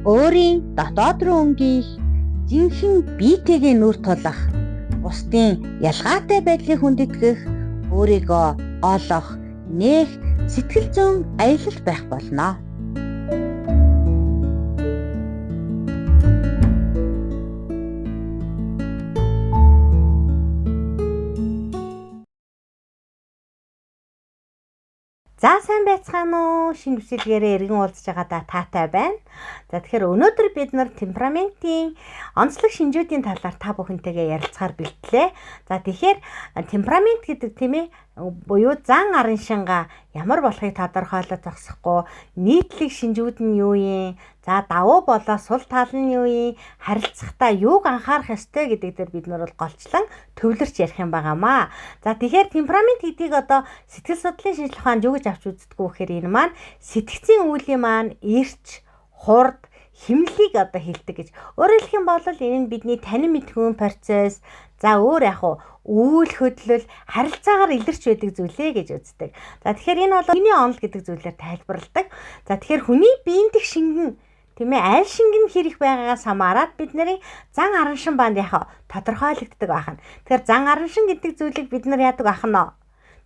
өөрийн дотоод руу өнгөөх, жинхэнэ биетэйгээ нүр тулах, бусдын ялгаатай байдлыг хүндэтгэх, өөрийгөө олох, нээх сэтгэл зүйн аялал байх болно. За сайн байцгаана уу? Шинэ бүсэлгээрээ эргэн уулзж байгаадаа таатай байна. За тэгэхээр өнөөдөр бид нар темпераментийн онцлог шинжүүдийн талаар та бүхэнтэйгээ ярилцахаар бэлтлээ. За тэгэхээр темперамент гэдэг тийм ээ буюу зан арын шинга ямар болохыг тодорхойлож зогсохгүй, нийтлэг шинжүүд нь юу юм? За давуу болоо сул тал нь юу юм? Харилцахдаа юуг анхаарах ёстой гэдэг дээр бид нар бол голчлон төвлөрч ярих юм байгаамаа. За тэгэхээр темперамент гэдгийг одоо сэтгэл судлалын шинжилгээ ухаанд юу гэж авч үздэггүй гэхээр энэ маань сэтгцийн үүлийн маань эрч, хурд, химлэлийг одоо хэлдэг гэж. Өөрөөр хэлэх юм бол энэ нь бидний танин мэдхүйн процесс, за өөр яг үйл хөдлөл, харилцаагаар илэрч байдаг зүйлээ гэж үздэг. За тэгэхээр энэ бол хүний онол гэдэг зүйлээр тайлбарладаг. За тэгэхээр хүний биеийн дэх шингэн тийм ээ аль шингэн хэрэг байгаагаас хамаарат бидний зан аран шин банд яг тодорхойлогддог байна. Тэгэхээр зан аран шин гэдэг зүйлийг бид нар яадаг ахна?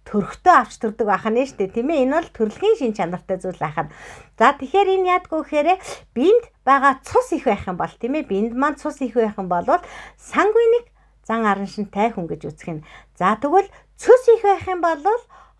Төрхтөө авч төрдөг байх нь шүү дээ тийм ээ. Энэ бол төрөлхийн шин чанартай зүйл байх нь. За тэгэхээр энэ яадгүй гэхээр биед байгаа цус их байх юм бол тийм ээ. Биед маань цус их байх юм бол сангвиник зан аран шинтай хүн гэж үзэх нь. За тэгвэл цус их байх юм бол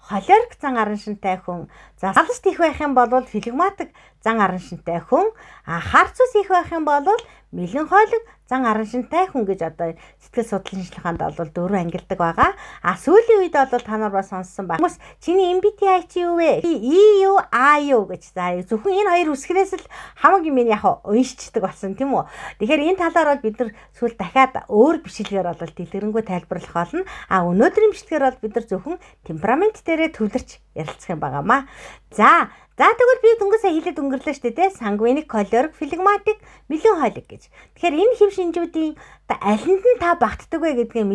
холерик зан аран шинтай хүн. За салст их байх юм бол флегматик зан аран шинтай хүн. Хар цус их байх юм бол меланхолик зан аран шинтай хүн гэж одоо сэтгэл судлалын шинжилгээнд бол дөрөв ангилдаг байгаа. Сүүлийн үед бол та нар бас сонссон баг. Хүмүүс чиний MBTI чи юу вэ? E юу, A юу гэж. За зөвхөн энэ хоёр үсгэрээс л хамаг юм яг уншичдаг болсон тийм үү? Тэгэхээр энэ талаар бол бид нар сүүл дахиад өөр бичлэгээр бол дэлгэрэнгүй тайлбарлах болно. Өнөөдрийн бичлэгээр бол бид нар зөвхөн темперамент дээрээ төвлөрч ярилцах юм байгаамаа. За тэгвэл би дөнгөсөө хэлээд өнгөрлөө шүү дээ. Сангвиник, холерик, флегматик, меланхолик гэж. Тэгэхээр энэ хэв шинжүүдийн алинд нь та багтдаг вэ гэдгийг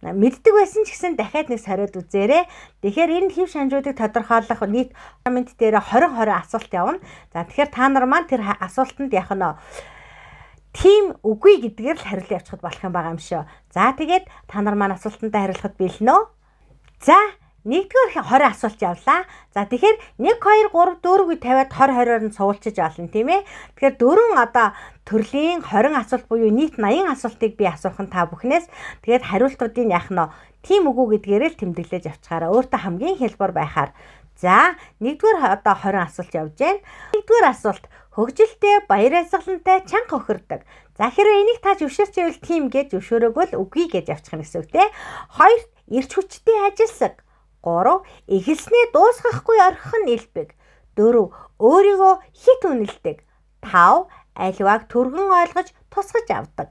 мэддэг байсан ч гэсэн дахиад нэг сориод үзээрэй. Тэгэхээр энэ хэв шинжүүдийг тодорхойлох нийт темперамент дээр 20 асуулт явна. За тэгэхээр та нар маань тэр асуултанд яг нь тийм үгүй гэдгээр л хариулт явуулах болох юм байгаа юм шүү. За тэгээд та нар маань асуултандаа хариулахад бэлнэ. За нэгдүгээр 20 асуулт явлаа. За тэгэхээр 1 2 3 4-г тавиад 20-20-оор нь суулчиж олно тийм ээ. Тэгэхээр дөрвөн одоо төрлийн 20 асуулт буюу нийт 80 асуултыг би асуух нь та бүхнээс. Тэгээд хариултуудын яг нь тийм үгүй гэдгээрээ л тэмдэглэж авчихаараа өөртөө хамгийн хялбар байхаар. За нэгдүгээр одоо 20 асуулт явж байна. Нэгдүгээр асуулт: хөгжилтэй, баяр баясгалантай, чанга хөхөрдөг. За хэрвээ энийг та зөвшөөрч ивэл тийм гэж зөвшөөрөөгүй л үгүй гэж авчих нь гэсэн үг тийм. 2 эрч хүчтэй ажилсаг. 3 эхэлснээ дуусгахгүй орхих нь элбэг. 4 өөрийгөө хит үнэлдэг. 5 аливааг түргэн ойлгож тусгаж авдаг.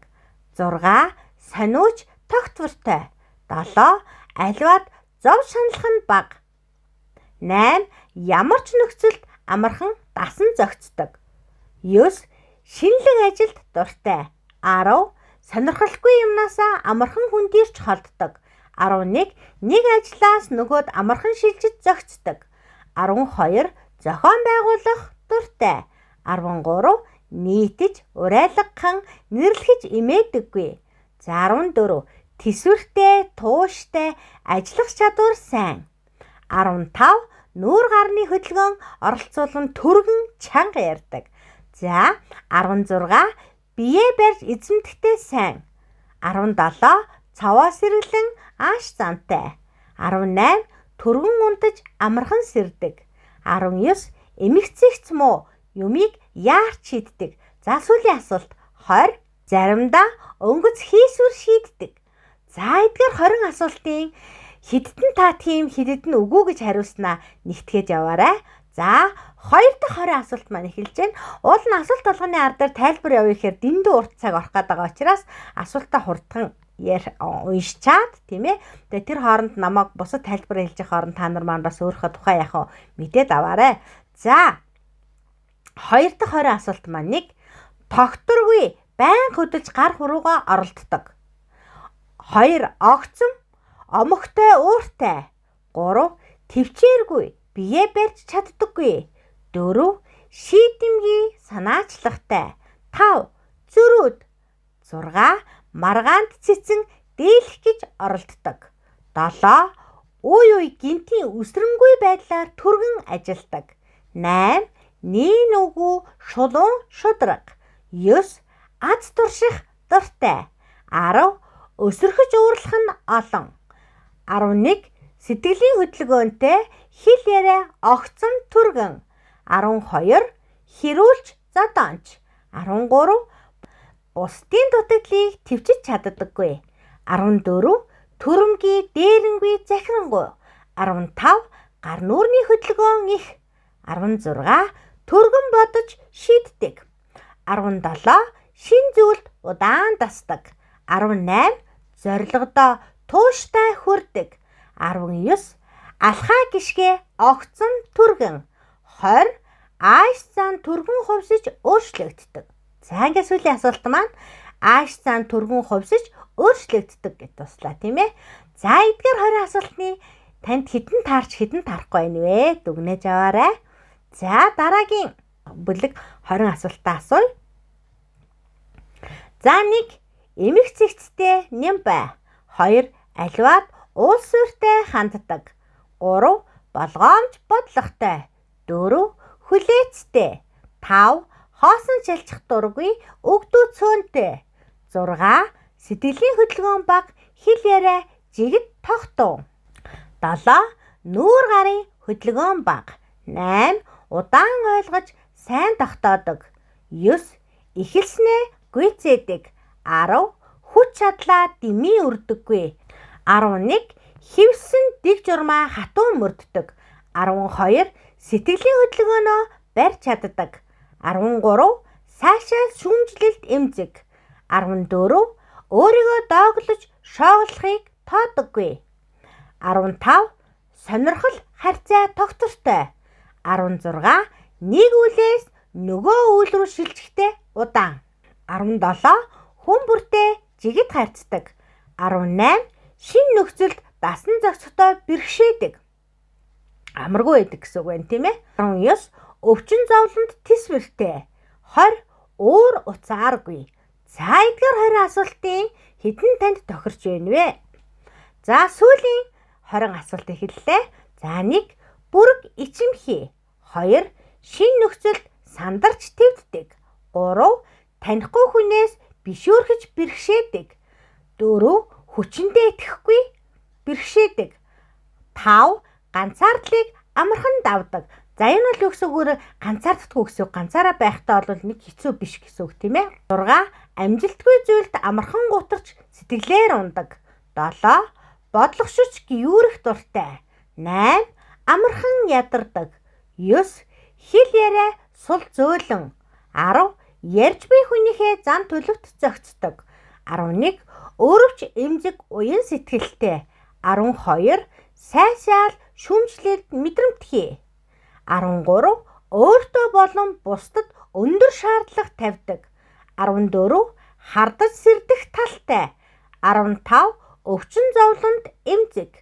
6 сониуч тогтвортой. 7 аливаад зов шаналх нь бага. 8 ямар ч нөхцөлд амархан дасан зохицдог. 9 шинэлэг ажилд дуртай. 10 сонирхолтой юмнасаа амархан хүндирч холддог. 11 нэг ажлаас нөгөөд амархан шилжиж зохицдог. 12 зохион байгуулах дуртай. 13 нийтэж урайлгахан нэрлэхэж имээдэггүй. За 14 тэсвэртэй, тууштай, ажиллах чадвар сайн. 15 нүүр гарны хөдөлгөөн оролцуулан түргэн чанга ярьдаг. За 16 бие барьж эзэмдэхтэй сайн. 17 цаваа сэрэглэн ааш зантай. 18 түргэн унтаж амархан сэрдэг. 19 эмэгцэгц муу юмыг яарч шийддэг. За сүүлийн асуулт 20 заримдаа өнгөц хийсвэр шийддэг. За эдгээр 20 асуултын хэдд нь та тийм хэдд нь үгүй гэж хариулснаа нэгтгэж яваарай. За 2 дахь 20 асуулт маань эхэлж байна. Уул нь асуулт болгоны ардаар тайлбар явуу ихээр дэндүү урт цаг орох гээд байгаа учраас асуултаа хурдхан уншичаад тийм ээ. Тэгээ тэр хооронд намайг бусад тайлбар хэлж явах хооронд та нар маань бас өөрийнхөө тухай яхаа мэдээд аваарай. За 2 дахь 20 асуулт маань 1 тогтворгүй байн хөдөлж гар хурууга оролддог. 2 огцом омогтой ууртай. 3 төвчээргүй бие барьж чаддаггүй. 4 шийдэмгий санаачлагтай. 5. Зөрүүд. 6. Маргаанд цэцэн дийлэх гэж оролддог. 7. Үй гинтийн үсрэнгүй байдлаар түргэн ажилдаг. 8. Нийн үгүй шулуун шудраг. 9. Аз турших дуртай. 10. Өсөрхөж уурлах нь олон. 11. Сэтгэлийн хөдөлгөөнтэй хэл яриа огцон түргэн. 12. Хэрүүлж зодоонч. 13. Бусдын дутагдлыг төвчж чаддаггүй. 14. Төрөмгийн дээрэнгүй захирангуй. 15. Гар нүүрний хөдөлгөөн их. 16. Түргэн бодож шийддэг. 17. Шин зүйлд удаан дасдаг. 18. Зорилгодоо тууштай хүрдэг. 19. Алхаа гიშгэ огцон түргэн. 20. Ааш цаан түргэн хувьсаж өөрчлөгддөг. За ингээд сүүлийн асуулт маань ааш цаан түргэн хувьсаж өөрчлөгддөг гэж туслаа тийм ээ. За эдгээр 20 асуултны танд хідэн таарч хідэн тарахгүй байна вэ? Дүгнэж аваарай. За дараагийн бүлэг 20 асуултаа асууя. За 1. Эмх цэгцтэй нэм бай. 2. Аливаад уул суурьтай ханддаг. 3. Болгоомж бодлоготой. 4. Хүлээцтэй. 5. Хоосон шалчих дургүй өгдөө цөөнтэй. 6. Сэтгэлийн хөдөлгөөн баг хэл яриа жигд тогтов. 7. Нүүр гарын хөдөлгөөн баг. 8. Удаан ойлгож сайн тогтоодог. 9. Ихэлснээ гүйцээдэг. 10. Хүч чадлаа дэмий өрдөггүй. 11. Хевсэн дэг журмаа хатуу мөрддөг. 12. Сэтгэлийн хөдөлгөөнөө барьж чаддаг. 13. Сайшаал шүүмжлэлд эмзэг. 14. Өөрийгөө дооглож шооглохыг тоодоггүй. 15. Сонирхол харьцаа тогтвортой. 16. Нэг үлээс нөгөө үйл рүү шилжихдээ удаан. 17. Хүн бүртээ жигд харьцдаг. 18. Шин нөхцөлд дасан зохицтой бэрхшээдэг. Амаргүй байдаг гэсэн үг байна тийм ээ. 19. Өвчин зовлонд тис бэрхтэй. 20. Өөр уцааргүй. За эдгээр 20 асуултын хэдэн танд тохирч байна вэ? За сүүлийн 20 асуулт эхэллээ. За 1. Бүрэг ичимхий. 2. Шин нөхцөлд сандарч твддэг. 3. Танихгүй хүнээс бишүүрхэж бэрхшээдэг. 4. Хүчиндээ итгэхгүй бэрхшээдэг. 5. Ганцаардлыг амархан давдаг. За энэ бол юу гэсэн үг вэ? Ганцаарддаггүй гэсэн үг. Ганцаараа байхдаа бол нэг хэцүү биш гэсэн үг тийм ээ. 6. Амжилтгүй зүйлд амархан гутарч сэтгэлээр ундаг. 7. Бодлого шүч гүйрэх дуртай. 8. Амархан ядардаг. 9. Хэл яриа сул зөөлөн. 10. Ярьж буй хүнийхээ зан төлөвт зохицдог. 11. Өөрөвч эмзэг уян сэтгэлтэй. 12. Сайшаал шүүмжлэлд мэдрэмтгий. 13. Өөртөө болон бусдад өндөр шаардлага тавьдаг. 14. Хардаж сэрдэх талтай. 15. Өвчин зовлонд эмзэг.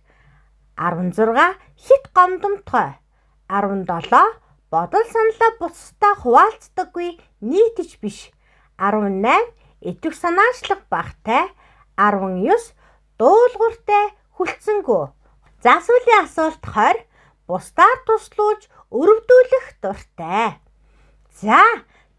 16. Хит гомдомтой. 17. Бодол саналаа бусдаа хуваалцдаггүй нийтж биш. 18. Итгэх санаачлах багтай. 19. Дуулууртай хүлцэнгүү. За сүүлийн асуулт 20. Бусдаар туслуулж өрөвдүүлэх дуртай. За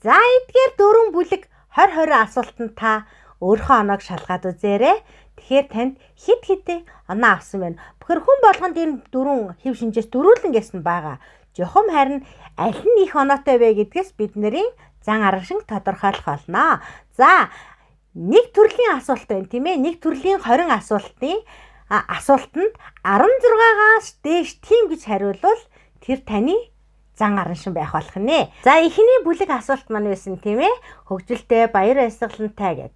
эдгээр дөрвөн бүлэг 20 асуултанд та өөрийнхөө оноог шалгаад үзээрэй. Тэгэхээр танд хэд хэдэн оноо авсан байна. Бөхөр хүн болгонд энэ дөрвөн хэв шинжээс дөрвөлнгээс нь байгаа. Жохом харин аль нь их оноотой вэ гэдгээс бид нарын зан арга шиг тодорхойлох болно. За нэг төрлийн асуулт байна тийм ээ. Нэг төрлийн 20 асуултанд 16-аас дээш тийм гэж хариулвал тэр таны зан аран шин байх болох нэ. За эхний бүлэг асуулт маань байсан тийм ээ. Хөгжилтэй баяр баясгалантай гэд.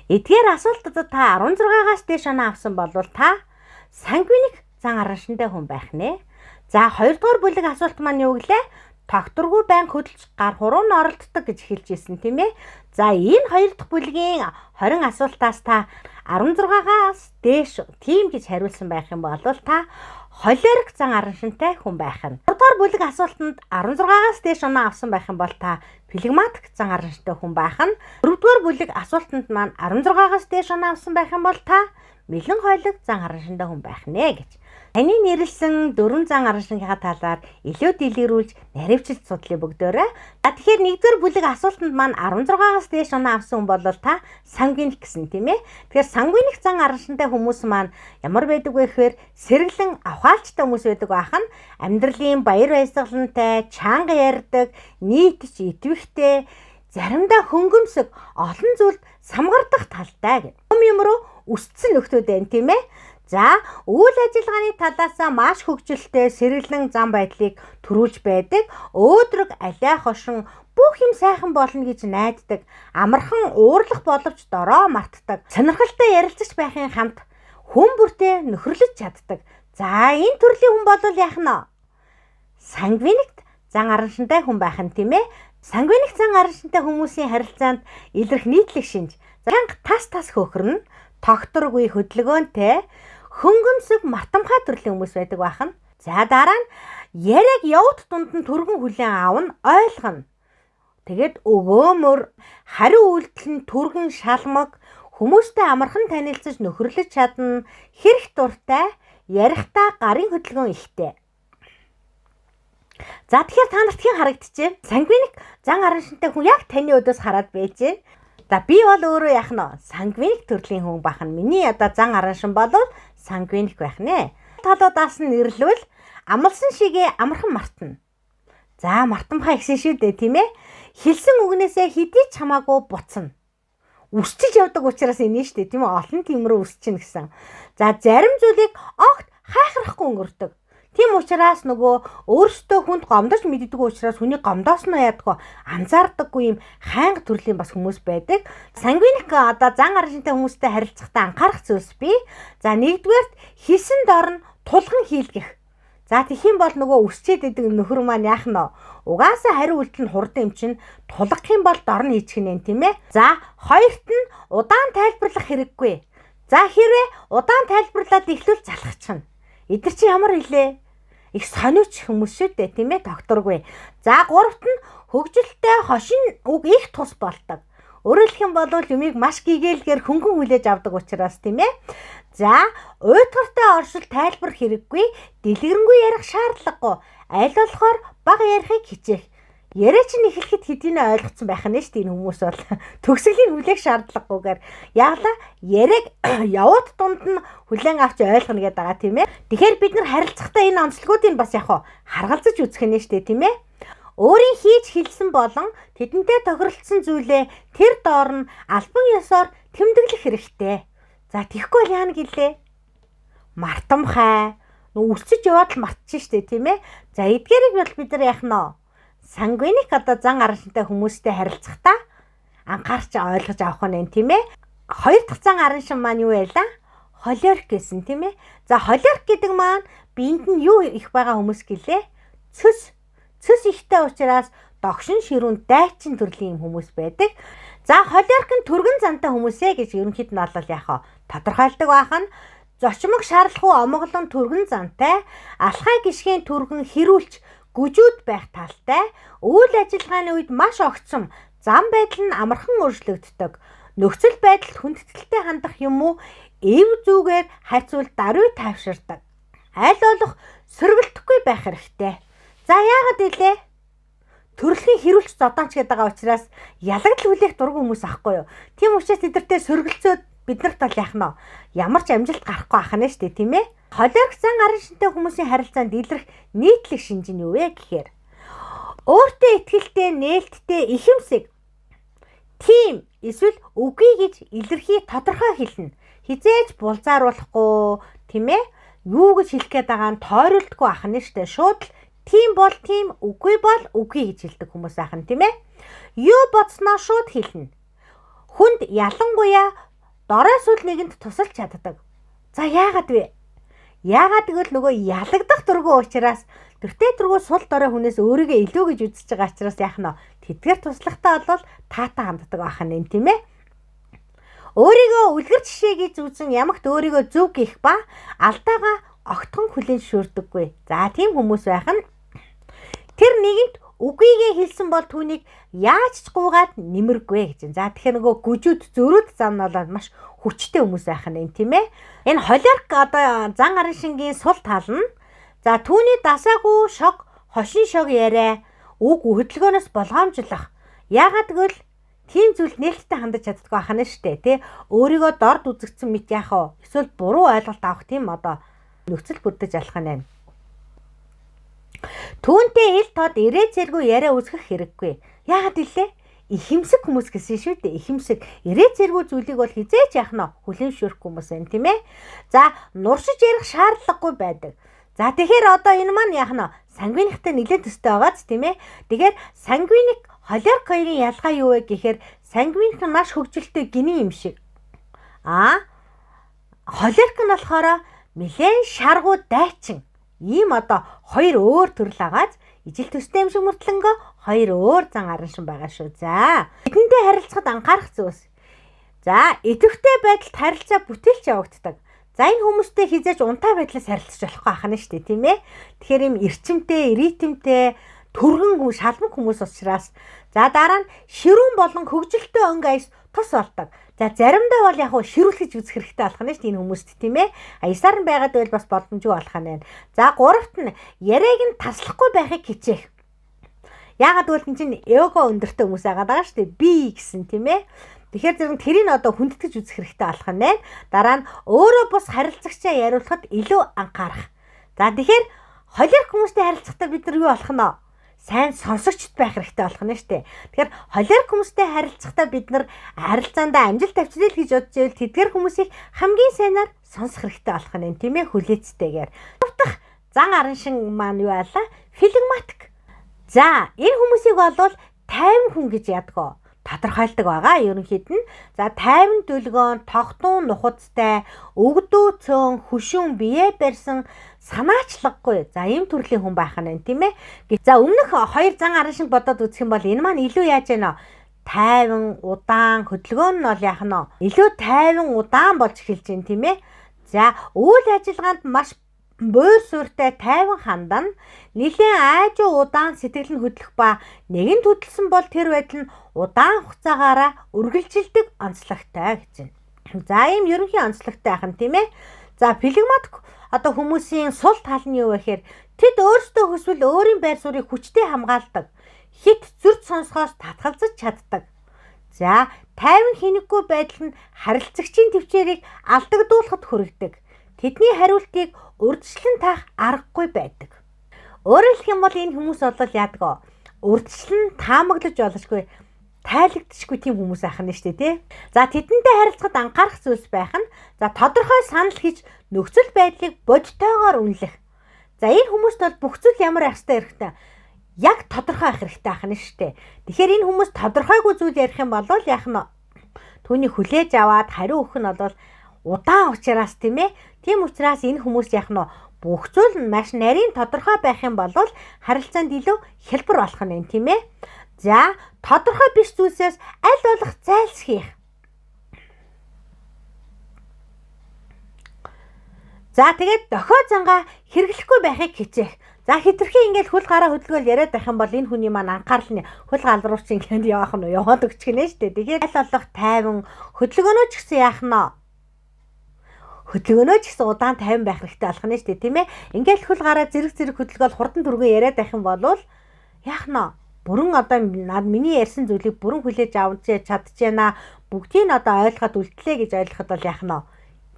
Эдгээр асуултуудад та 16-аас дээш оноо авсан бол та сангвиник зан аран шинтэй хүн байх нэ. За хоёрдугаар бүлэг асуулт маань юу гэлээ? Тогтворгүй байнг хөдөлж гар хуруунд оролддог гэж хэлж ирсэн тийм ээ. За энэ хоёр дахь бүлгийн 20 асуултаас та 16-аас дээш тийм гэж хариулсан байх юм бол та холиорик зан араншинтай хүн байх нь. 3 дугаар бүлэг асуултанд 16-аас дээш оноо авсан байх юм бол та флегматик зан араншинтай хүн байх нь. 4 дугаар бүлэг асуултанд маань 16-аас дээш оноо авсан байх юм бол та мэлэн хойлог зан араншинтай хүн байх нэ гэж. Таны нэрлсэн 4 зан араншингийн талаар илүү дэлгэрүүлж наривчлж судлаа бүгдээрээ. Тэгэхээр 1-р бүлэг асуултанд маань 16-аас дээш оноо авсан хүн бол та сангвиник гэсэн тийм ээ. Тэгэхээр сангвиник зан араншинтай хүмүүс маань ямар байдаг вэ гэхээр сэргэлэн авхаалчтай хүмүүс байдаг байх нь амьдралын баяр баясгалантай, чанга ярьдаг, нийтж идэвхтэй, заримдаа хөнгөмсөг, олон зүйлд самгардах талтай гэх. Юм руу өссөн нөхдүүд байна тийм ээ. За, үйл ажиллагааны талаасаа маш хөгжилтэй сэргэлэн зам байдлыг төрүүлж байдаг. Өөдрөг алиа хошин бүх юм сайхан болно гэж найддаг. Амархан уурлах боловч дороо мартдаг. Сонирхолтой ярилцаж байхын хамт хүн бүртээ нөхөрлөж чаддаг. За, энэ төрлийн хүн бол яах нь? Сангвиник зан араншинтай хүн байх нь тийм ээ. Сангвиник зан араншинтай хүмүүсийн харилцаанд илэрх нийтлэг шинж. Чанга тас хөөхрөн, тогтворгүй хөдөлгөөнтэй, хөнгөмсөг мартамхай төрлийн хүмүүс байдаг байх нь. За дараа нь яриаг явт дунд нь түргэн хүлээн аавна, ойлгоно. Тэгээд өгөөмөр, хариу үйлдэл нь түргэн шалмаг, хүмүүстэй амархан танилцаж нөхөрлөж чадна, хэрэг дуртай, ярихдаа гарын хөдөлгөөн ихтэй. За тэгэхээр та нарт хэн харагдчихэ? Сангвиник зан араншинтай хүн яг таны өдөөс хараад байж гэн. За би бол өөрөө яах нь сангвиник төрлийн хүн байх нь. Миний одоо зан араншин бол сангвиник байх нэ. Талуудаас нь нэрлвэл амлсан шигээ амархан мартна. За мартамхай ихсэн шүү дээ тийм ээ. Хэлсэн үгнээсээ хэдий ч хамаагүй буцна. Үсчиж явдаг учраас энэ шүү дээ тийм ээ. Олон тиймрээ үсчин гэсэн. За зарим зүйлийг огт хайхрахгүй өнгөрдөг. Тийм учраас нөгөө өөртөө хүнд гомдож мэддэг учраас хүний гомдоос нь яадгүй анзаардаггүй юм хайнга төрлийн бас хүмүүс байдаг. Сангвиник одоо зан араншинтай хүмүүстэй харилцахдаа анхаарах зүйлс бий. За нэгдүгээрт хийсэн дор нь тулган хийлгэх. За тэгхийн бол нөгөө өсчээд идэг нөхөр маань яах нь угаасаа хариу үйлдэл нь хурдан юм чинь тулгах юм бол дор нь хийчих нэ тийм ээ. За хоёрт нь удаан тайлбарлах хэрэггүй. За хэрвээ удаан тайлбарлаад эхлүүл залхачихна. Эдгээр чи ямар хэлээ? Их сониуч хүмүүс шүү дээ тийм ээ, тогтворгүй. За гуравт нь хөгжилтэй хошин үг их тус болдог. Өөрөөр хэлэх юм бол юмыг маш гэгээлгээр хөнгөн хүлээж авдаг учраас тийм ээ. За уйтгартай оршил тайлбар хэрэггүй, дэлгэрэнгүй ярих шаардлагагүй. Аль болохоор бага ярихыг хичээх. Яриа чинь эхлэхэд хэдийнэ ойлгоцсон байх нь шүү дээ энэ хүмүүс бол. Төгсгөлийн хүлээх шаардлагагүйгээр яглаа яриаг явууд дунд нь хүлээн авч ойлгоно гэдэг байгаа тийм ээ. Тэгэхээр бид нар харилцахдаа энэ онцлогуудыг бас яг харгалзаж үзэх нь шүү дээ тийм ээ. Өөрийн хийж хэлсэн болон тэдэнтэй тохиролцсон зүйлээ тэр доор нь албан ёсоор тэмдэглэх хэрэгтэй. За тийхгүй бол яана гэлээ. Мартамхай. Үсчиж яваад л мартчих шүү дээ тийм ээ. За эдгээрийг бол бид нар яах нь сангвиник одоо зан араншинтай хүмүүстэй харилцахдаа анхаарч ойлгож авах нь тийм ээ. Хоёр дахь зан араншин маань юу байлаа? Холиорик гэсэн тийм ээ. За холиорик гэдэг маань биед нь юу их байгаа хүмүүс гэлээ? Цөс ихтэй учраас догшин ширүүн дайчин төрлийн хүмүүс байдаг. За холиорик нь түргэн зантай хүмүүсээ гэж ерөнхийд нь бол яах вэ? Тодорхойлдог байх нь зочмог шаарлахгүй омоглон түргэн зантай, алхай гიშгэн түргэн хэрүүлч гүжүүд байх талтай, үйл ажиллагааны үед маш огцом, зам байдал нь амархан өөрчлөгддөг, нөхцөл байдалд хүндэтгэлтэй хандах юм уу, эв зүгээр хайцуул даруй тайвширдаг. Аль болох сөргөлдөхгүй байх хэрэгтэй. За яагаад илээ? Төрөлхийн хэрүүлч зодоонч гэдэг байгаа учраас ялагдл хүлээх дургүй хүмүүс ахгүй юу? Тийм учраас тэдэртээ сөргөлцөөд биднэрт бол яах нь ямар ч амжилт гарахгүй ах нь шүү дээ тийм ээ. Холиорик зан араншинтай хүмүүсийн харилцаанд илрэх нийтлэг шинж нь юу вэ гэхээр өөртөө итгэлтэй, нээлттэй, ихэмсэг, тийм эсвэл үгүй гэж илэрхий тодорхой хэлнэ. Хизээж булзааруулахгүй тийм ээ. Юу гэж хэлэх гээд байгаа нь тойролдгүй ах нь шүү дээ. Шууд тийм бол тийм, үгүй бол үгүй гэж хэлдэг хүмүүс ах нь тийм ээ. Юу бодсноо шууд хэлнэ. Хүнд ялангуяа дорой сүл нэгэнд тусалж чаддаг. За яагаад вэ? Яагаад гэвэл нөгөө ялагдах дургүй учраас тэртээ дургүй сул дорой хүнээс өөрийгөө илүү гэж үзэж байгаа учраас яах нь тэдгээр туслахтаа бол таатай ханддаг байх нь тийм ээ. Өөрийгөө үлгэр жишээ гэж үзэн ямагт өөрийгөө зөв гэх ба алдаагаа огтхон хүлээн зөвшөөрдөггүй. За тийм хүмүүс байх нь тэр нэгэнт үгүйгээ хэлсэн бол түүнийг яаж ч гуугаад нэмэргүй гэж. За тэгэхээр нөгөө гүжүүд зөрүүд зам нь бол маш хүчтэй хүмүүс байх нь тийм ээ. Энэ холерик одоо зан арын шингийн сул тал нь за түүний дасаагүй шог, хошин шог яриа үг хөдөлгөөнөөс болгоомжлох. Яагаад гэвэл тийм зүйл нээлттэй хандаж чаддаггүй ахна штэ тий. Өөрийгөө дорд үзэгдсэн мэт яах вэ? Эсвэл буруу ойлголт авах тийм одоо нөхцөл бүрдэж алах нь. Түүнтэй ил тод ирээ зэргүй яриа үзэх хэрэггүй. Яагаад илээ? Ихэмсэг хүмүүс гэсэн шүү дээ. Ихэмсэг ирээ зэргүй зүйлийг бол хизээч яах нь хүлээн зөвшөөрөхгүй хүмүүс байна тийм ээ. За нуршиж ярих шаардлагагүй байдаг. За тэгэхээр одоо энэ маань яах нь сангвиниктай нэлээд төстэй байгааз тийм ээ. Тэгэхээр сангвиник холерик хоёрын ялгаа юу вэ гэхээр сангвиник нь маш хөгжилтэй гинэ юм шиг. Холерик нь болохоор нэлээд шаргуу дайчин. Ийм одоо хоёр өөр төрөл агаад ижил төстэй юм шиг мөртлөнгөө хоёр өөр зан арын шин байгаа шүү. За эдэнтэй харилцахад анхаарах зүйлс. За идэвхтэй байдалд харилцаа бүтээлч явагддаг. За энэ хүмүүстэй хизээж унтаа байдлаас харилцаж болохгүй ахна шүү дээ тийм ээ. Тэгэхээр юм эрчимтэй, ритмтэй, төргөн шалмаг хүмүүс учраас за дараа нь ширүүн болон хөгжилтэй өнгө аяс тус болдог. За заримдаа бол яг ширүүлгэж үзэх хэрэгтэй болох нь шүү дээ энэ хүмүүст тийм ээ. Аясаар нь байгаад байвал бас боломжгүй болох нь байна. За гуравт нь яриаг нь таслахгүй байхыг хичээх. Яагаад гэвэл энэ чинь эго өндөртэй хүмүүс байгаа шүү дээ. Би гэсэн тийм ээ. Тэгэхээр зэрэг тэрийг одоо хүндэтгэж үзэх хэрэгтэй болох нь байна. Дараа нь өөрөө бус харилцагчаа яриулахад илүү анхаарах. За тэгэхээр холерик хүмүүстэй харилцахдаа бид нар юу болох нь? Сайн сонсогчд байх хэрэгтэй болох нь шүү дээ. Тэгэхээр холерик хүмүүстэй харилцахдаа бид нар харилцаандаа амжилт авчрал гэж бодож байвал тэдгээр хүмүүсийг хамгийн сайнаар сонсох хэрэгтэй болох нь тийм ээ хүлээцтэйгээр. Тавдах зан арын шин маань юу байлаа? Флегматик. За энэ хүмүүсийг болвол тайван хүн гэж яддаг. Тодорхойлдог байгаа ерөнхийд нь. За тайван дүлгөөн, тогтун нухацтай, өгдөө цөөн, хөшүүн бие барьсан, санаачлаггүй. За ийм төрлийн хүн байх нь тийм ээ. За өмнөх хоёр зан арын шиг бодоод үзэх юм бол энэ маань илүү яаж яана? Тайван, удаан, хөдөлгөөн нь бол яах нь? Илүү тайван, удаан болж эхэлж байна тийм ээ. За үйл ажиллагаанд маш буур суурьтай тайван хандан нэлийн айжуу удаан сэтгэл нь хөдлөх ба нэгэн хөдөлсөн бол тэр байдал нь удаан хугацаагаараа үргэлжилдэг онцлогтой гэж байна. За ийм ерөнхий онцлогтой байх нь тийм ээ. За флегматик одоо хүмүүсийн сул тал нь юу вэ гэхээр тэд өөрсдөө хүсвэл өөрийн байр суурийг хүчтэй хамгаалдаг. Хит зүрд сонсохоос татгалзаж чаддаг. За тайван хинэггүй байдал нь харилцагчийн төвчээрийг алдагдуулахад хүргэдэг. Тэдний хариултыг урьдчилан таах аргагүй байдаг. Өөрөөр хэлэх юм бол энэ хүмүүс бол яадаг? Урьдчилан таамаглаж болохгүй, тайлагдчихгүй тийм хүмүүс байх нь шүү дээ, тий. За тэдэнтэй харилцахад анхаарах зүйлс байх нь за тодорхой санал хийж нөхцөл байдлыг бодтойгоор үнэлэх. За энэ хүмүүст бол бүх зүйл ямар байх ёстой хэрэгтэй. Яг тодорхой байх хэрэгтэй байх нь шүү дээ. Тэгэхээр энэ хүмүүс тодорхойгүй зүйл ярих юм бол яах нь? Түүний хүлээж аваад хариу өгөх нь бол удаан учраас тийм ээ. Тийм учраас энэ хүмүүс яах нь бүх зүйл нь маш нарийн тодорхой байх юм бол харилцаанд илүү хялбар болох нь тийм ээ. За тодорхой биш зүйлсээс аль болох зайлсхийх. За тэгээд дохио зангаа хэрэглэхгүй байхыг хичээх. За хитрхи ингээл хөл гараа хөдөлгөөл яриад байх юм бол энэ хүний маань анхаарал нь хөл галрууч ингээд явах нь яваад өгчихнэ шүү дээ. Тэгэхээр аль болох тайван хөдөлгөөнөө ч гэсэн яах нь хөдөлгөөнөө ч гэсэн удаан тайван байх хэрэгтэй болох нь шүү дээ тийм ээ. Ингээл хөл гараа зэрэг хөдөлгөөл хурдан түргэн яриад байх юм бол яах нь бүрэн одоо миний ярьсан зүйлийг бүрэн хүлээж авч чадчихна. Бүгдийг нь одоо ойлгоход үлдлээ гэж ойлгоход бол яах нь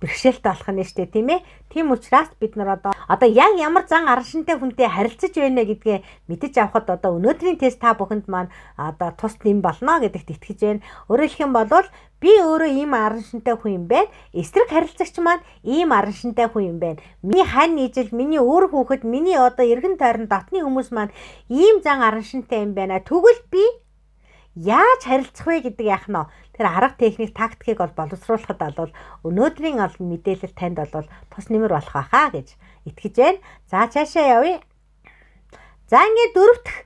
бэрхшээлтэй болох нь шүү дээ тийм ээ. Тийм учраас бид нар одоо яг ямар зан араншинтай хүнтэй харилцаж байна гэдгээ мэдэж авахд одоо өнөөдрийн тест та бүхэнд маань одоо тус нэм болно гэдэгт итгэж байна. Өөрөөр хэлэх юм бол би өөрөө ийм араншинтай хүн юм байна. Эсрэг харилцагч маань ийм араншинтай хүн юм байна. Миний хань ижил, миний өөр хүүхэд, миний одоо эргэн тойрон дотны хүмүүс маань ийм зан араншинтай юм байна. Тэгвэл би яаж харилцах вэ гэдэг яах нь тэр арга техник тактикийг бол боловсруулахад бол өнөөдрийн мэдээлэл танд бол тус нэмэр болох байхаа гэж итгэж байна. За цаашаа явъя. За ингээд дөрөвдөх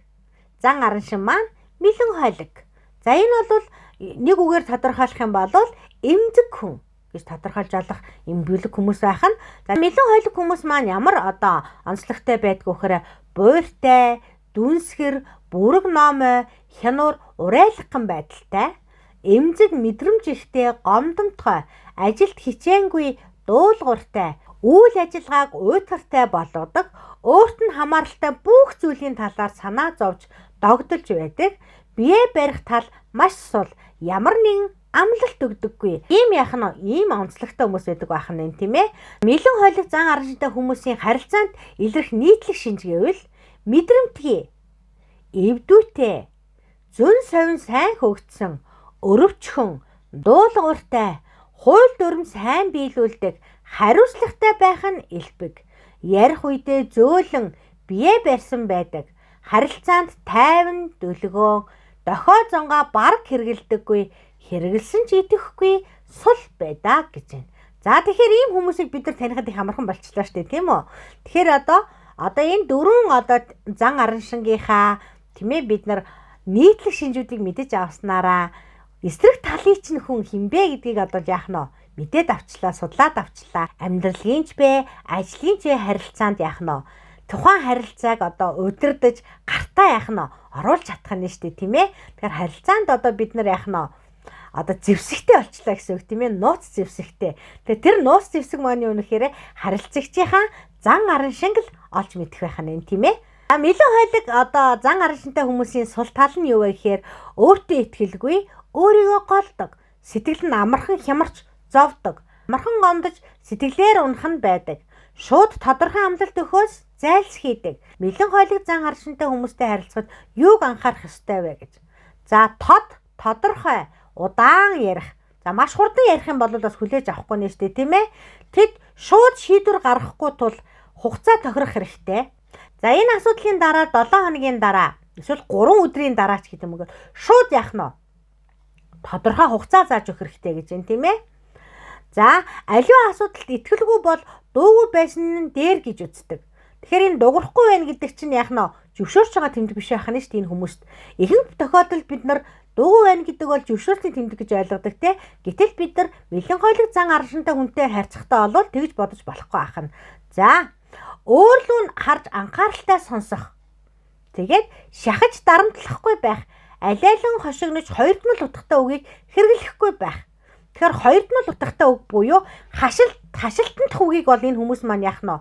зан арын шин маань меланхолик. За энэ бол нэг үгээр тодорхойлох юм бол эмзэг хүн гэж тодорхойлж олох юм бүлэг хүмүүс байх нь. За мэлэн хойлог хүмүүс маань ямар одоо онцлогтой байдг вөхөр буйртай, дүнсгэр, бүрэг номой, хянуур, урайлгхан байдалтай, эмзэг мэдрэмж ихтэй, гомдомтгой, ажилд хичээнгүй, дуулууртай, үйл ажиллагааг уйтгартай болгодог, өөрт нь хамааралтай бүх зүйлийн талаар санаа зовж догдолж байдаг, бие барих тал маш сул, ямар нэгэн амлалт өгдөггүй. Ийм яах нь ийм онцлогтой хүмүүс байдаг байх нь тийм ээ. Мэлэн хойлог зан араншинтай хүмүүсийн харилцаанд илэрх нийтлэг шинж гэвэл мэдрэмтгий, эвдүүтэй, зөн совин сайн хөгжсөн, өрөвчхөн, дуулууртай, хууль дүрм сайн биелүүлдэг, хариуцлагатай байх нь элбэг, ярих үедээ зөөлөн, бие барьсан байдаг, харилцаанд тайван, дүлгөөн, дохио зонгаа бараг хэрэгэлдэггүй, хэрэгэлсэн ч идэхгүй сул байдаа гэж байна. За тэгэхээр ийм хүмүүсийг бид нар танихад их амархан болчихлоо шүү дээ, тийм үү? Тэгэхээр одоо энэ дөрвөн зан араншингийнхаа тийм ээ бид нар нийтлэг шинжүүдийг мэдэж авснараа эсрэг талын чинь хүн хинбэ гэдгийг яах нь мэдээд авчлаа, судлаад авчлаа. Амьдралын ч бэ, ажлын ч харилцаанд яах нь тухайн харилцааг удирдах гартаа яах нь оруулж чадах нь шүү дээ, тийм ээ. Тэгэхээр харилцаанд бид нар яах нь зэвсэгтэй болчлаа гэсэн үг тийм ээ, нууц зэвсэгтэй. Тэгээ тэр нууц зэвсэг маань юу нэхээр харилцагчийнхаа зан араншинг л олж мэдэх байх нь тийм ээ. Мэлэн хойлог зан араншинтай хүмүүсийн сул тал нь юу вэ гэхээр өөртөө итгэлгүй, өөрийгөө голдог, сэтгэл нь амархан хямарч зовдог, амархан гомдож сэтгэлээр унах нь байдаг, шууд тодорхой амлалт өгөхөөс зайлс хийдэг. Мэлэн хойлог зан араншинтай хүмүүстэй харилцахад юуг анхаарах ёстой вэ гэж. За тодорхой, удаан ярих. За маш хурдан ярих юм бол бас хүлээж авахгүй нэ штэ тийм ээ. Тэд шууд шийдвэр гаргахгүй тул хугацаа тохирох хэрэгтэй. За энэ асуудлын дараа 7 хоногийн дараа эсвэл 3 өдрийн дараа ч гэдэг юм уу шууд яах нь тодорхой хугацаа зааж өгөх хэрэгтэй гэж байна тийм ээ. За аливаа асуудалд итгэлгүй бол дуугүй байсан нь дээр гэж үздэг. Тэгэхээр энэ дуурахгүй байна гэдэг чинь яах нь зөвшөөрч байгаа тэмдэг биш байх нь шүү дээ энэ хүмүүст. Ихэнх тохиолдолд бид нар дуугүй байна гэдэг бол зөвшөөрлөлийн тэмдэг гэж ойлгодог те. Гэтэл бид нар мэлэн хойлог зан араншинтай хүнтэй харьцахдаа бол тэгж бодож болохгүй байх нь. За өөрлөө нь харж анхааралтай сонсох. Тэгээд шахаж дарамтлахгүй байх. Алайлан хошигнож хоёрдмол утгатай үгийг хэрэглэхгүй байх. Тэгэхээр хоёрдмол утгатай үг буюу хашилтанд үгийг бол энэ хүмүүс маань яах нь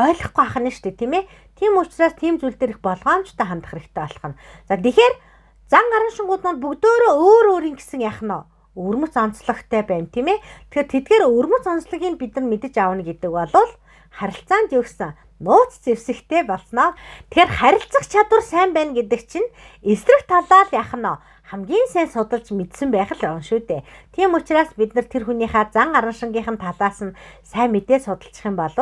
ойлгохгүй байх нь шүү дээ тийм ээ. Тийм учраас тийм зүйл дээр их болгоомжтой хандах хэрэгтэй болох нь. За тэгэхээр зан араншингууд маань бүгдөө өөр гэсэн яах нь өвөрмөц онцлогтой байна тийм ээ. Тэгэхээр тэдгээр өвөрмөц онцлогийг бид нар мэдэж аавна гэдэг бол харилцаанд юу гэсэн нууц зэвсэгтэй болсноо. Тэгэхээр харилцах чадвар сайн байна гэдэг чинь эсрэг талаа л яах нь хамгийн сайн судалж мэдсэн байх л он шүү дээ. Тийм учраас бид нар тэр хүнийхээ зан араншингийнхэн талаас нь сайн мэдээ судалчих юм бол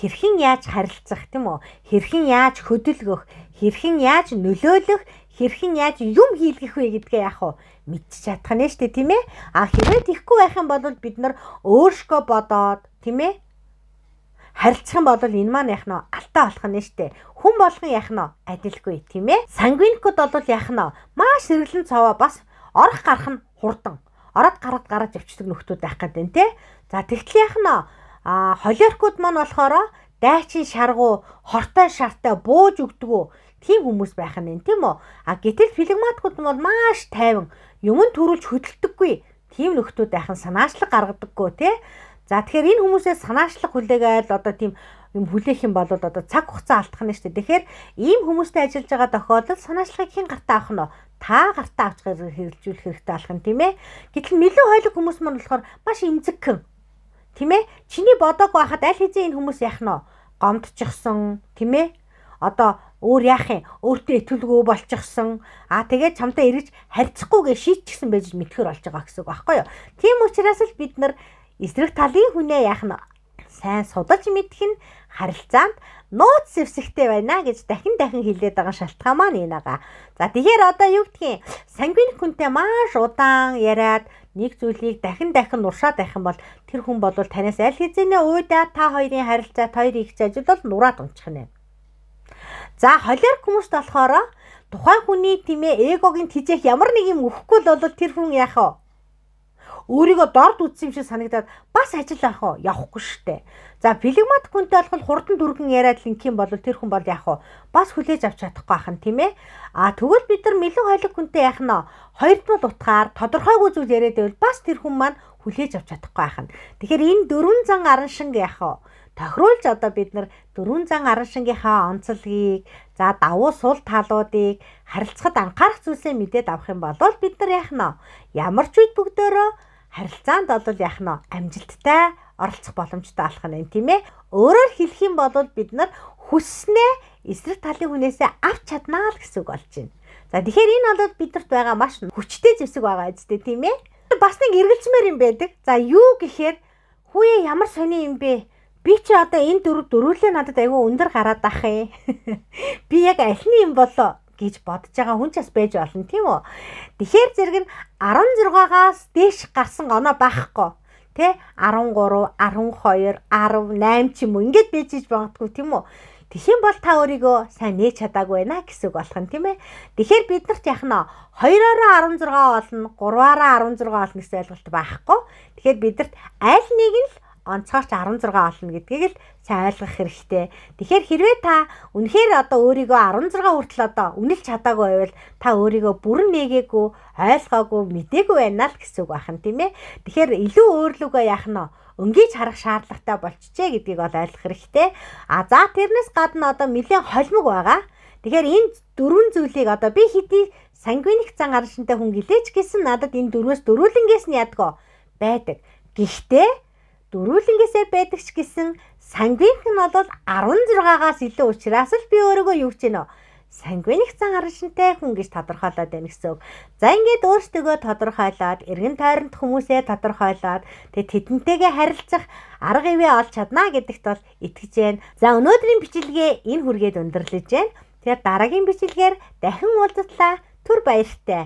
хэрхэн яаж харилцах тийм үү? Хэрхэн яаж хөдөлгөх, хэрхэн яаж нөлөөлөх, хэрхэн яаж юм хийлгэх вэ гэдгээ яах вэ? Мэдчих чадах нь шүү дээ тийм ээ. Хэрвээ тийхгүй байх юм бол бид нар өөрсгөө бодоод тийм ээ харилцах юм бол энэ маань яах нь алтаа болох нь штэ. Хүн болгон яах нь адилгүй тийм ээ. Сангвиникуд бол яах нь маш сэргэлэн цаваа бас орох гарах нь хурдан. Ороод гараад явчихдаг нөхдүүд байх гэдэг тийм. За тэгтэл яах нь холиоркууд маань болохоор дайчин шаргуу, хортой шартай бууж өгдөгөө тийм хүмүүс байх нь тийм үү. Гэтэл флегматикууд бол маш тайван, юмд төрүүлж хөдөлдөггүй тийм нөхдүүд байх нь санаачлаг гаргадаггүй тийм. За тэгэхээр энэ хүмүүсээс санаачлах хүлээгээл тийм юм хүлээх юм бол цаг хугацаа алдах нь шүү дээ. Тэгэхээр ийм хүмүүстэй ажиллаж байгаа тохиолдолд санаачлагыг хэн гартаа авах нь та гартаа авч хэрэгжүүлэх хэрэгтэй болох нь тийм ээ. Гэтэл мэлэн хойлог хүмүүс маань болохоор маш эмзэгхэн тийм ээ. Чиний бодог байхад аль хэзээ энэ хүмүүс яах нь гомдчихсон тийм ээ. Өөр яах юм? Өөртөө итгэлгүй болчихсон. Тэгээд чамтай эргэж харьцахгүйгээ шийдчихсэн байж мэдхэр болж байгаа гэсэн үг байхгүй юу? Тийм учраас л бид нар эсрэг талын хүнээ яах нь сайн судалж мэдэх нь харилцаанд нууц зэвсэгтэй байна гэж дахин хэлээд байгаа шалтгаан маань энэ байгаа. За тэгэхээр юу гэдгийг сангвиник хүнтэй маш удаан яриад нэг зүйлийг дахин уршаад байх юм бол тэр хүн бол танаас аль хэзээ уйдаа та хоёрын харилцаат хоёр их ажил бол нураад унчих нь. За холиорк хүмүүст болохоор тухайн хүний тийм ээ эгогийн тижээх ямар нэг юм өгөхгүй бол тэр хүн яах вэ? өөрийгөө дорд үзсэн юм шиг санагдаад бас ажил явахгүй штэ. За флегматик хүнтэй болох хурдан дүргэн яриад линкийн бол тэр хүн бол яах вэ? Бас хүлээж авч чадахгүй ахын тийм ээ. Тэгвэл бид нар мэлэн хойлог хүнтэй яах нь хоёрдмол утгаар тодорхойгүй зүйл яриад байвал бас тэр хүн маань хүлээж авч чадахгүй ахын. Тэгэхээр энэ дөрвөн зан аран шинг яах вэ? Тохируулж одоо бид нар дөрвөн зан аран шингийнхаа онцлогийг за давуу сул талуудыг харилцахад анхаарах зүйлсээ мэдээд авах юм бол бид нар яах нь ямар ч үед бүгдөө харилцаанд бол яах нь амжилттай оролцох боломжтой болох нь тийм ээ. Өөрөөр хэлэх юм бол бид нар хүсснээ эсрэг талын хүнээсээ авч чаднаа л гэсэн үг болж байна. За тэгэхээр энэ бол бидэрт байгаа маш хүчтэй зэвсэг байгаа үстэй тийм ээ. Бас нэг эргэлзмээр юм байдаг. За юу гэхээр хүүе ямар сони юм бэ? Би чи одоо энэ дөрвөлээ надад айгүй өндөр гараад ах юм. Би яг альны юм болоо гэж бодож байгаа хүн ч бас байж болно тийм үү? Тэгэхээр зэрэг нь 16-аас дээш гарсан оноо байхгүй. Тэ 13, 12, 18 ч юм уу ингэж байж магадгүй тийм үү? Тэгхийн бол та өөрийгөө сайн нээж чадаагүй байна гэсэн үг болох нь тийм ээ. Тэгэхээр бид нарт яах нь 2-аараа 16 болно, 3-аараа 16 болно гэсэн ойлголт байхгүй. Тэгэхээр бидэрт аль нэг нь л онцгойч 16 олно гэдгийг л сайн ойлгох хэрэгтэй. Тэгэхээр хэрвээ та үнэхээр одоо өөрийгөө 16 хүртэл одоо үнэлж чадаагүй байвал та өөрийгөө бүрэн нээгээгүй, ойлгоогүй, мэдээгүй байна л гэсэн үг байна тийм ээ. Тэгэхээр илүү өөрлөгөө яах нь өнгийж харах шаардлагатай болчихжээ гэдгийг бол ойлгох хэрэгтэй. За тэрнээс гадна одоо нэлээд холимог байгаа. Тэгэхээр энэ дөрвөн зүйлийг одоо би хэдий сангвиник зан аран шинтэй хүн гэлээч гэсэн надад энэ дөрвөөс дөрвөлнгээс нь ядгаа байдаг. Гэхдээ дөрвөлнгээсээ байдаг ч гэсэн сангвиник нь бол 16-аас илүү учраас л би өөрийгөө юу гэж байна вэ? Сангвиник зан аран шинтэй хүн гэж тодорхойлоод байна гэсэн үг. За ингээд өөрсдөө тодорхойлоод, эргэн тойронд хүмүүсээ тодорхойлоод, тэгээд тэдэнтэйгээ харилцах арга ивээ олж чадна гэдэгт бол итгэж байна. За өнөөдрийн бичлэгээ энэ хүргээд өндөрлөж байна. Тэгэхээр дараагийн бичлэгээр дахин уулзтлаа. Түр баяртай.